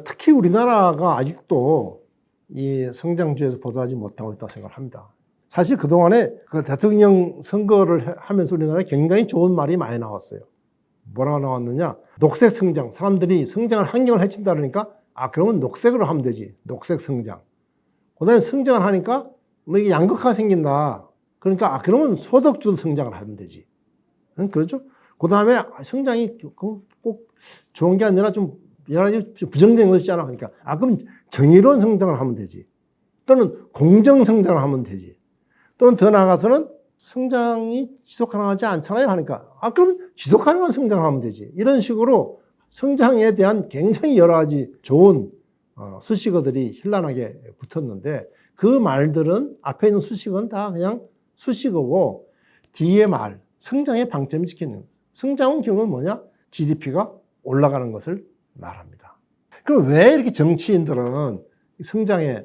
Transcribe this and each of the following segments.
특히 우리나라가 아직도 이 성장주의에서 벗어나지 못하고 있다고 생각을 합니다. 사실 그동안에 그 대통령 선거를 하면서 우리나라에 굉장히 좋은 말이 많이 나왔어요. 뭐라고 나왔느냐? 녹색 성장. 사람들이 성장을 환경을 해친다 그러니까 그러면 녹색으로 하면 되지. 녹색 성장. 그 다음에 성장을 하니까 뭐 이게 양극화가 생긴다. 그러니까 그러면 소득주도 성장을 하면 되지. 그렇죠? 그 다음에 성장이 꼭 좋은 게 아니라 좀 여러 가지 부정적인 것이 있잖아. 그러니까 그럼 정의로운 성장을 하면 되지. 또는 공정 성장을 하면 되지. 또는 더 나아가서는 성장이 지속 가능하지 않잖아요 하니까 그럼 지속 가능한 성장을 하면 되지. 이런 식으로 성장에 대한 굉장히 여러 가지 좋은 수식어들이 현란하게 붙었는데 그 말들은 앞에 있는 수식어는 다 그냥 수식어고 뒤에 말 성장의 방점이 찍혀있는 거예요. 성장은 결국은 뭐냐? GDP가 올라가는 것을 말합니다. 그럼 왜 이렇게 정치인들은 성장에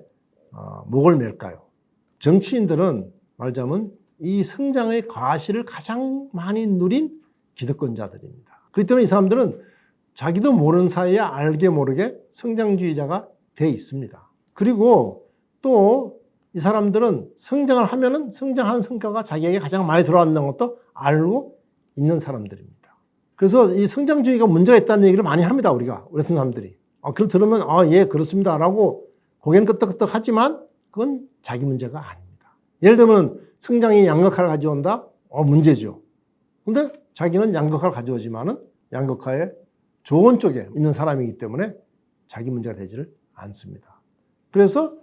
목을 맬까요? 정치인들은 말하자면 이 성장의 과실을 가장 많이 누린 기득권자들입니다. 그렇기 때문에 이 사람들은 자기도 모르는 사이에 알게 모르게 성장주의자가 돼 있습니다. 그리고 또 이 사람들은 성장을 하면은 성장한 성과가 자기에게 가장 많이 돌아온다는 것도 알고 있는 사람들입니다. 그래서 이 성장주의가 문제가 있다는 얘기를 많이 합니다. 우리 같은 사람들이. 그걸 들으면 예 그렇습니다 라고 고개는 끄덕끄덕 하지만 그건 자기 문제가 아닙니다. 예를 들면 성장이 양극화를 가져온다? 문제죠. 근데 자기는 양극화를 가져오지만은 양극화의 좋은 쪽에 있는 사람이기 때문에 자기 문제가 되지를 않습니다. 그래서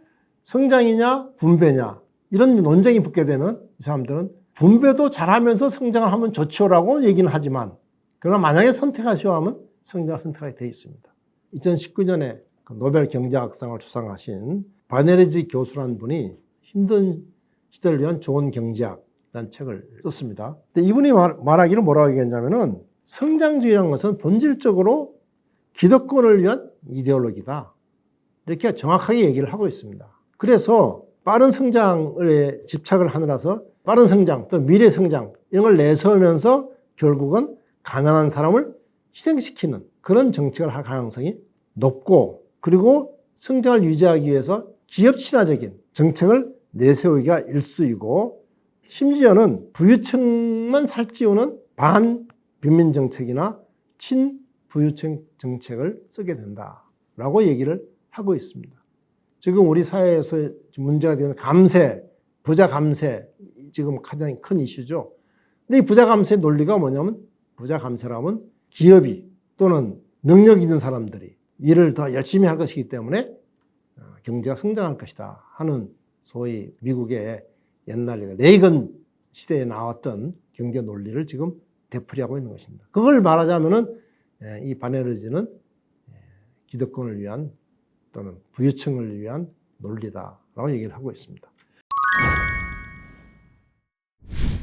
성장이냐 분배냐 이런 논쟁이 붙게 되면 이 사람들은 분배도 잘하면서 성장을 하면 좋죠라고 얘기는 하지만 그러나 만약에 선택하시오 하면 성장을 선택하게 되어 있습니다. 2019년에 노벨 경제학상을 수상하신 바네르지 교수라는 분이 힘든 시대를 위한 좋은 경제학이라는 책을 썼습니다. 근데 이분이 말하기를 뭐라고 얘기했냐면은 성장주의라는 것은 본질적으로 기득권을 위한 이데올로기다. 이렇게 정확하게 얘기를 하고 있습니다. 그래서 빠른 성장에 집착을 하느라서 빠른 성장, 또 미래 성장 이런 걸 내세우면서 결국은 가난한 사람을 희생시키는 그런 정책을 할 가능성이 높고 그리고 성장을 유지하기 위해서 기업 친화적인 정책을 내세우기가 일쑤이고 심지어는 부유층만 살찌우는 반빈민 정책이나 친부유층 정책을 쓰게 된다라고 얘기를 하고 있습니다. 지금 우리 사회에서 문제가 되는 감세, 부자 감세 지금 가장 큰 이슈죠. 근데 이 부자 감세의 논리가 뭐냐면 부자 감세라면 기업이 또는 능력 있는 사람들이 일을 더 열심히 할 것이기 때문에 경제가 성장할 것이다 하는 소위 미국의 옛날 레이건 시대에 나왔던 경제 논리를 지금 되풀이하고 있는 것입니다. 그걸 말하자면은 이 바네르지는 기득권을 위한 또는 부유층을 위한 논리다라고 얘기를 하고 있습니다.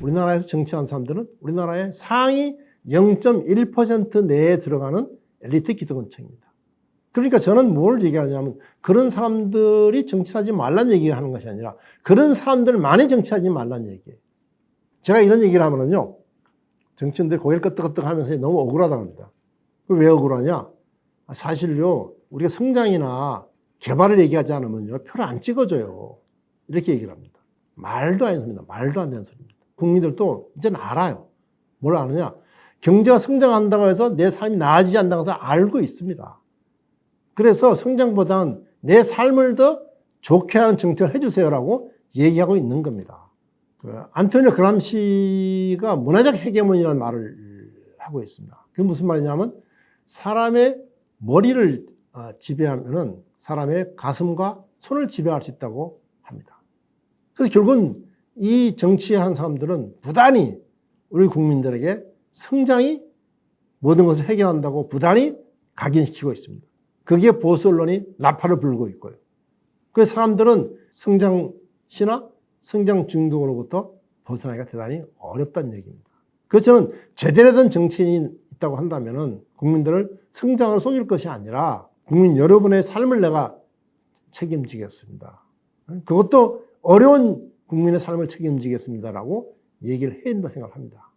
우리나라에서 정치하는 사람들은 우리나라의 상위 0.1% 내에 들어가는 엘리트 기득권층입니다. 그러니까 저는 뭘 얘기하냐면 그런 사람들이 정치하지 말란 얘기를 하는 것이 아니라 그런 사람들만이 정치하지 말란 얘기예요. 제가 이런 얘기를 하면은요, 정치인들이 고개를 끄덕끄덕 하면서 너무 억울하다고 합니다. 왜 억울하냐? 사실요, 우리가 성장이나 개발을 얘기하지 않으면요, 표를 안 찍어줘요. 이렇게 얘기를 합니다. 말도 안 되는 소리입니다. 말도 안 되는 소리입니다. 국민들도 이제는 알아요. 뭘 아느냐? 경제가 성장한다고 해서 내 삶이 나아지지 않는다고 해서 알고 있습니다. 그래서 성장보다는 내 삶을 더 좋게 하는 정책을 해주세요라고 얘기하고 있는 겁니다. 안토니오 그람시가 문화적 헤게모니라는 말을 하고 있습니다. 그게 무슨 말이냐면 사람의 머리를 지배하면은 사람의 가슴과 손을 지배할 수 있다고 합니다. 그래서 결국은 이 정치한 사람들은 부단히 우리 국민들에게 성장이 모든 것을 해결한다고 부단히 각인시키고 있습니다. 거기에 보수 언론이 나팔을 불고 있고요. 그래서 사람들은 성장시나 성장 중독으로부터 벗어나기가 대단히 어렵다는 얘기입니다. 그래서 저는 제대로 된 정치인이 있다고 한다면은 국민들을 성장으로 속일 것이 아니라 국민 여러분의 삶을 내가 책임지겠습니다. 그것도 어려운 국민의 삶을 책임지겠습니다라고 얘기를 해야 된다고 생각합니다.